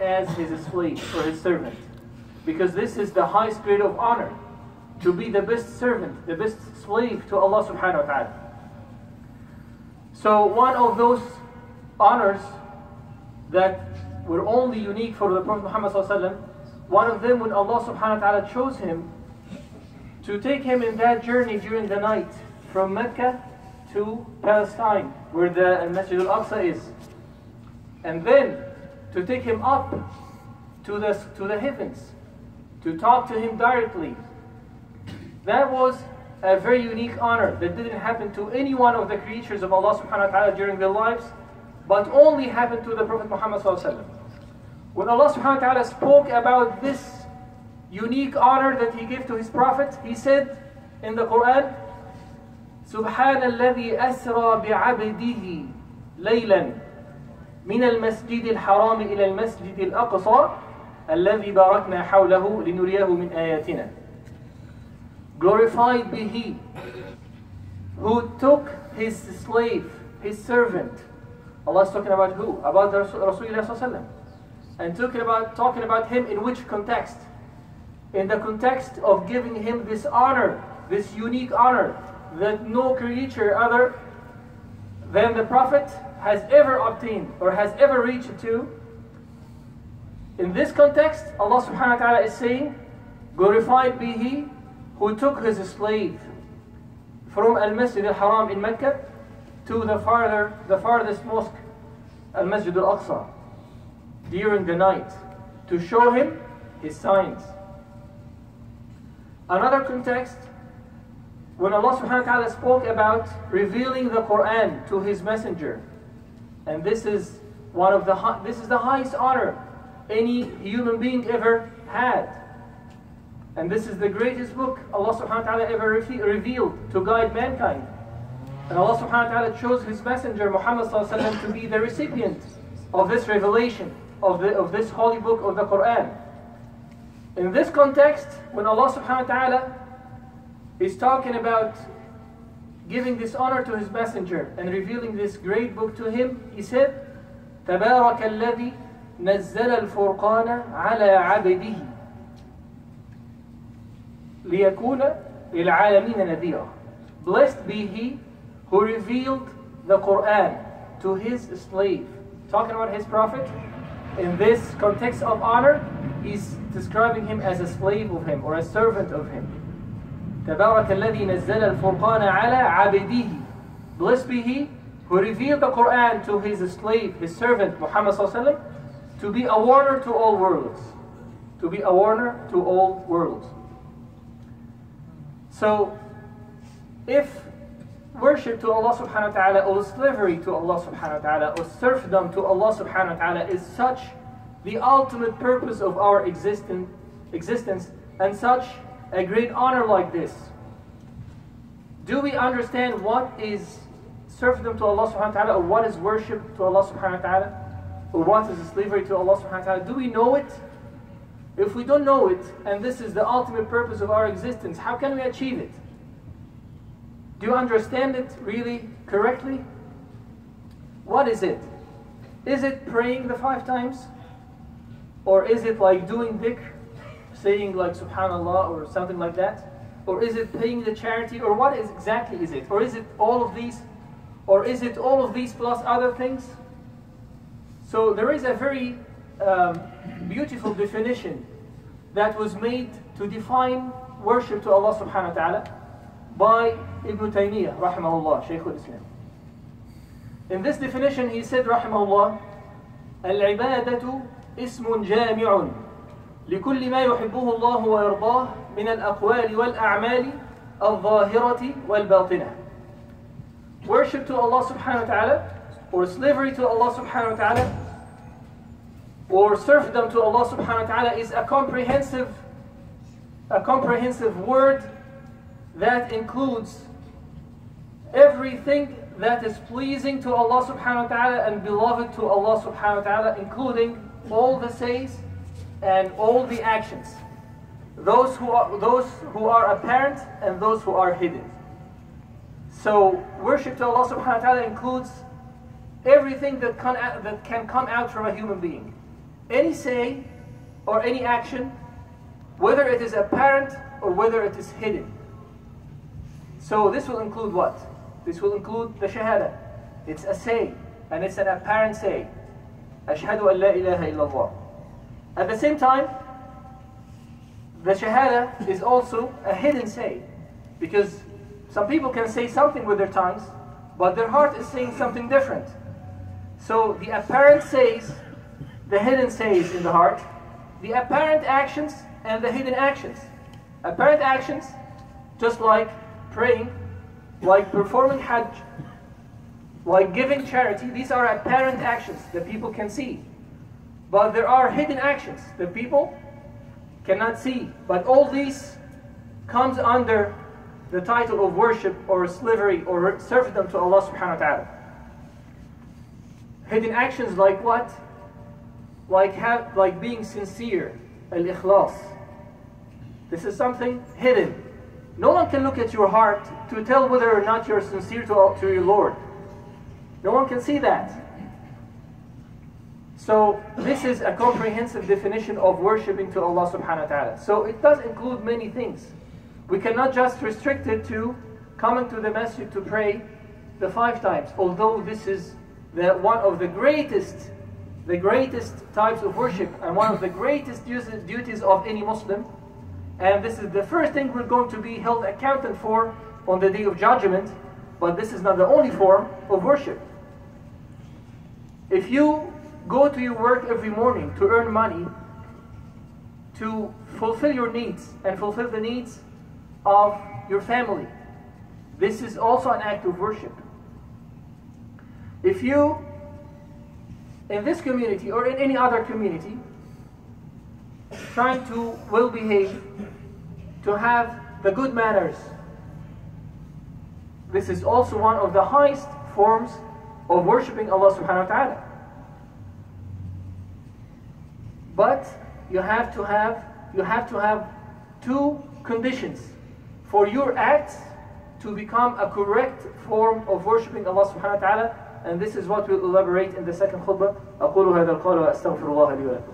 as his slave or his servant. Because this is the highest grade of honor, to be the best servant, the best slave to Allah subhanahu wa ta'ala. So one of those honors that were only unique for the Prophet Muhammad sallallahu alaihi wasallam, one of them when Allah subhanahu wa ta'ala chose him to take him in that journey during the night from Mecca to Palestine, where the Masjid al-Aqsa is, and then to take him up to the heavens, to talk to him directly. That was a very unique honor that didn't happen to any one of the creatures of Allah subhanahu wa ta'ala during their lives, but only happened to the Prophet Muhammad sallallahu alaihi wasallam. When Allah subhanahu wa ta'ala spoke about this unique honor that He gave to His Prophet, He said in the Quran, سبحان الذي أسرى بعبده ليلا من المسجد الحرام إلى المسجد الأقصى الذي باركنا حوله لنريه من آياتنا. Glorified be He who took His slave, His servant. Allah is talking about who? About Rasulullah sallallahu alaihi wasallam. And talking about him in which context? In the context of giving him this honor, this unique honor that no creature other than the Prophet has ever obtained or has ever reached to. In this context, Allah subhanahu wa ta'ala is saying, glorified be He who took His slave from Al-Masjid al-Haram in Mecca to the farthest mosque, Al-Masjid al-Aqsa, during the night, to show him His signs. Another context, when Allah subhanahu wa ta'ala spoke about revealing the Quran to His messenger, and this is the highest honor any human being ever had, and this is the greatest book Allah subhanahu wa ta'ala ever revealed to guide mankind. And Allah subhanahu wa ta'ala chose His messenger Muhammad sallallahu alaihi wasallam to be the recipient of this revelation, of this holy book of the Quran. In this context, when Allah subhanahu wa ta'ala is talking about giving this honor to His messenger and revealing this great book to him, He said, تبارك الذي نزل الفرقان على عبده ليكون للعالمين نذيرا. Blessed be He who revealed the Quran to His slave. Talking about His Prophet, in this context of honor, He's describing him as a slave of Him or a servant of Him. تبارك الذي نزل الفرقان على عبده. Blessed be He who revealed the Quran to His slave, His servant Muhammad sallallahu alaihi wasallam, to be a warner to all worlds. To be a warner to all worlds. So, if worship to Allah subhanahu wa ta'ala or slavery to Allah subhanahu wa ta'ala or serfdom to Allah subhanahu wa ta'ala is such the ultimate purpose of our existence and such a great honor like this, do we understand what is serfdom to Allah subhanahu wa ta'ala, or what is worship to Allah subhanahu wa ta'ala, or what is slavery to Allah subhanahu wa ta'ala? Do we know it? If we don't know it, and this is the ultimate purpose of our existence, how can we achieve it? Do you understand it really correctly? What is it? Is it praying the 5 times? Or is it like doing dhikr, saying like subhanallah or something like that? Or is it paying the charity? Or what exactly is it? Or is it all of these? Or is it all of these plus other things? So there is a very beautiful definition that was made to define worship to Allah subhanahu wa ta'ala by Ibn Taymiyyah rahimahullah, Shaykh al-Islam. In this definition he said rahimahullah, العبادة اسم جامع لكل ما يحبه الله ويرضاه من الأقوال والأعمال الظاهرة والباطنة. Worship to Allah subhanahu wa ta'ala, or slavery to Allah subhanahu wa ta'ala, or serfdom to Allah subhanahu wa ta'ala is a comprehensive word that includes everything that is pleasing to Allah subhanahu wa ta'ala and beloved to Allah subhanahu wa ta'ala, including all the says and all the actions, those who are apparent and those who are hidden. So worship to Allah subhanahu wa ta'ala includes everything that can come out from a human being. any say or any action, whether it is apparent or whether it is hidden. So this will include what? This will include the shahada. It's a say, and it's an apparent say. Ashhadu an la ilaha illallah. At the same time, the shahada is also a hidden say, because some people can say something with their tongues, but their heart is saying something different. So the apparent says, the hidden says in the heart, the apparent actions and the hidden actions. Apparent actions, just like praying, like performing hajj, like giving charity, these are apparent actions that people can see. But there are hidden actions that people cannot see. But all these comes under the title of worship or slavery or serfdom to Allah subhanahu wa ta'ala. Hidden actions like what? Like being sincere, al-ikhlas. This is something hidden. No one can look at your heart to tell whether or not you're sincere to your Lord. No one can see that. So this is a comprehensive definition of worshipping to Allah subhanahu wa ta'ala. So it does include many things. We cannot just restrict it to coming to the masjid to pray the 5 times, although this is one of the greatest types of worship and one of the greatest duties of any Muslim. And this is the first thing we're going to be held accountable for on the Day of Judgment, but this is not the only form of worship. If you go to your work every morning to earn money, to fulfill your needs and fulfill the needs of your family, this is also an act of worship. If you, in this community or in any other community, trying to well behave, to have the good manners, this is also one of the highest forms of worshipping Allah subhanahu wa ta'ala. But you have to have 2 conditions for your acts to become a correct form of worshipping Allah subhanahu wa ta'ala, and this is what we'll elaborate in the second khutbah. أقول هذا القول وأستغفر الله لي ولكم.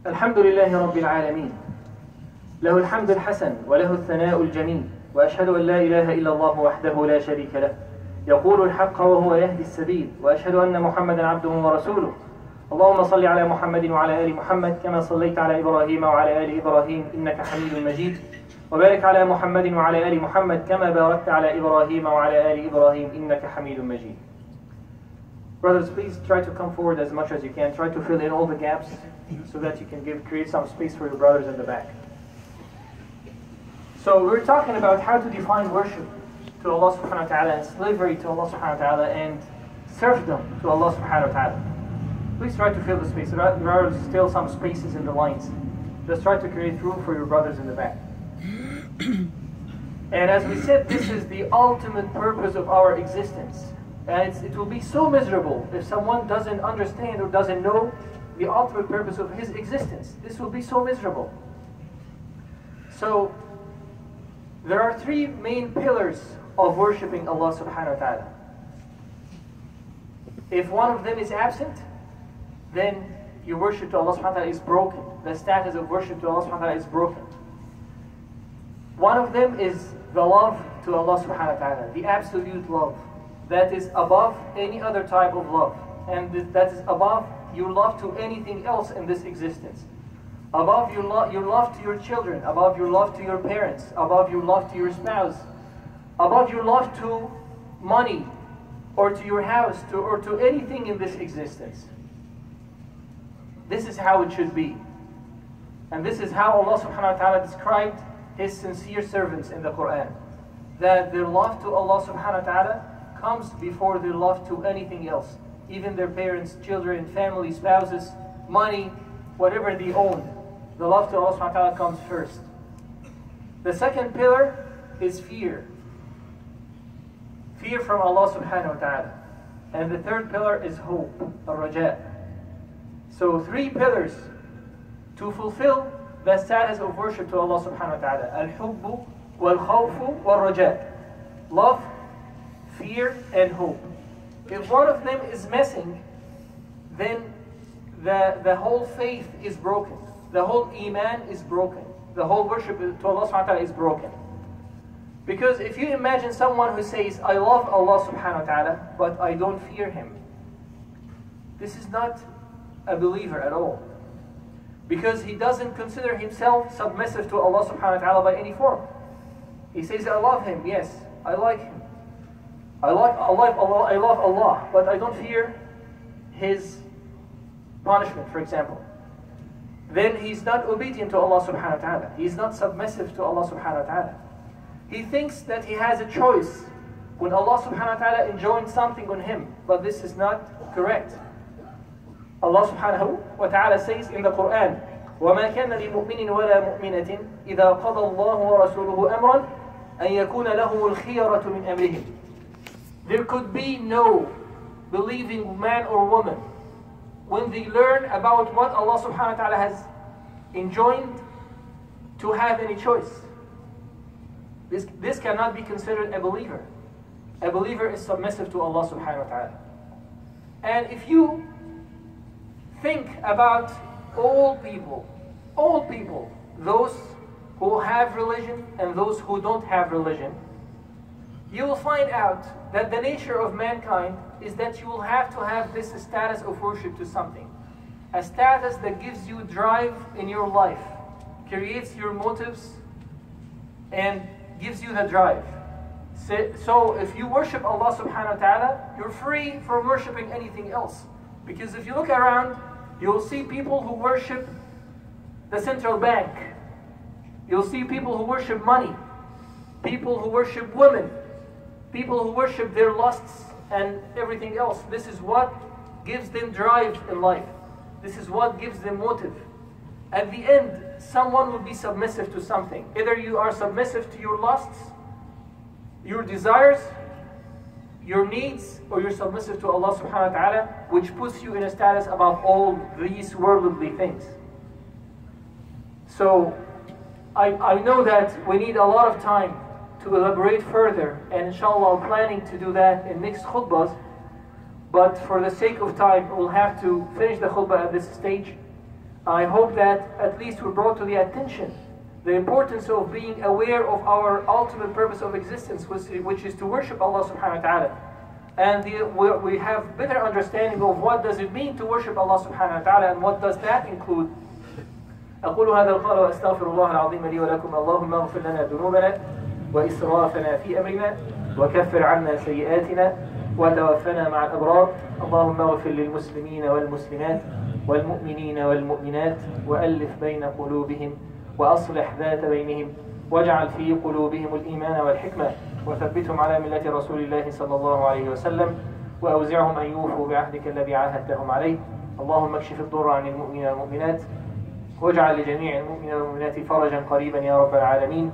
الحمد لله رب العالمين له الحمد الحسن وله الثناء الجميل وأشهد أن لا إله إلا الله وحده لا شريك له يقول الحق وهو يهدي السبيل وأشهد أن محمدا عبده ورسوله اللهم صل على محمد وعلى آل محمد كما صليت على إبراهيم وعلى آل إبراهيم إنك حميد مجيد وبارك على محمد وعلى آل محمد كما باركت على إبراهيم وعلى آل إبراهيم إنك حميد مجيد. Brothers, please try to come forward as much as you can. Try to fill in all the gaps so that you can create some space for your brothers in the back. So we're talking about how to define worship to Allah subhanahu wa ta'ala and slavery to Allah subhanahu wa ta'ala and serfdom to Allah subhanahu wa ta'ala. Please try to fill the space. There are still some spaces in the lines. Just try to create room for your brothers in the back. And as we said, this is the ultimate purpose of our existence. And it will be so miserable if someone doesn't understand or doesn't know the ultimate purpose of his existence. This will be so miserable. So, there are 3 main pillars of worshipping Allah subhanahu wa ta'ala. If one of them is absent, then your worship to Allah subhanahu wa ta'ala is broken. The status of worship to Allah subhanahu wa ta'ala is broken. One of them is the love to Allah subhanahu wa ta'ala, the absolute love. That is above any other type of love. And that is above your love to anything else in this existence. Above your love to your children, above your love to your parents, above your love to your spouse, above your love to money, or to your house, or to anything in this existence. This is how it should be. And this is how Allah subhanahu wa ta'ala described His sincere servants in the Quran. That their love to Allah subhanahu wa ta'ala comes before their love to anything else. Even their parents, children, family, spouses, money, whatever they own. The love to Allah subhanahu wa ta'ala comes first. The second pillar is fear. Fear from Allah subhanahu wa ta'ala. And the third pillar is hope, al-raja. So 3 pillars to fulfill the status of worship to Allah subhanahu wa ta'ala. Al-hubbu, wal-khawfu, wal-raja. Love, fear, and hope. If one of them is missing, then the whole faith is broken. The whole iman is broken. The whole worship to Allah subhanahu wa ta'ala is broken. Because if you imagine someone who says, I love Allah subhanahu wa ta'ala, but I don't fear Him, this is not a believer at all. Because he doesn't consider himself submissive to Allah subhanahu wa ta'ala by any form. He says, I love Him, yes, I like Him. I love Allah, but I don't fear His punishment, for example. Then he's not obedient to Allah subhanahu wa ta'ala. He's not submissive to Allah subhanahu wa ta'ala. He thinks that he has a choice when Allah subhanahu wa ta'ala enjoins something on him, but this is not correct. Allah subhanahu wa ta'ala says in the Quran, وَمَا كَانَ لِمُؤْمِنٍ وَلَا مُؤْمِنَةٍ إِذَا قَضَى اللَّهُ وَرَسُولُهُ أَمْرًا أَنْ يَكُونَ لَهُمُ الْخِيَرَةُ مِنْ أَمْرِهِمْ. There could be no believing man or woman when they learn about what Allah subhanahu wa ta'ala has enjoined to have any choice. This cannot be considered a believer. A believer is submissive to Allah subhanahu wa ta'ala. And if you think about all people, those who have religion and those who don't have religion, you will find out that the nature of mankind is that you will have to have this status of worship to something. A status that gives you drive in your life, creates your motives, and gives you the drive. So if you worship Allah subhanahu wa ta'ala, you're free from worshiping anything else. Because if you look around, you'll see people who worship the central bank. You'll see people who worship money. People who worship women. People who worship their lusts and everything else. This is what gives them drive in life. This is what gives them motive. At the end, someone will be submissive to something. Either you are submissive to your lusts, your desires, your needs, or you're submissive to Allah subhanahu wa ta'ala, which puts you in a status above all these worldly things. So, I know that we need a lot of time to elaborate further, and inshallah I'm planning to do that in next khutbahs, but for the sake of time we'll have to finish the khutbah at this stage. I hope that at least we brought to the attention the importance of being aware of our ultimate purpose of existence, which is to worship Allah subhanahu wa ta'ala. And we have better understanding of what does it mean to worship Allah subhanahu wa ta'ala and what does that include. أقول هذا القول وأستغفر الله العظيم لي ولكم. اللهم اغفر لنا ذنوبنا وإسرافنا في أمرنا وكفر عنا سيئاتنا وتوفنا مع الأبرار. اللهم اغفر للمسلمين والمسلمات والمؤمنين والمؤمنات وألف بين قلوبهم وأصلح ذات بينهم واجعل في قلوبهم الإيمان والحكمة وثبتهم على ملة رسول الله صلى الله عليه وسلم وأوزعهم أن يوفوا بعهدك الذي عاهدتهم عليه. اللهم اكشف الضر عن المؤمنين والمؤمنات واجعل لجميع المؤمنين والمؤمنات فرجا قريبا يا رب العالمين.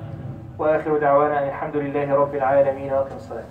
وآخر دعوانا أن الحمد لله رب العالمين وأقم الصلاة.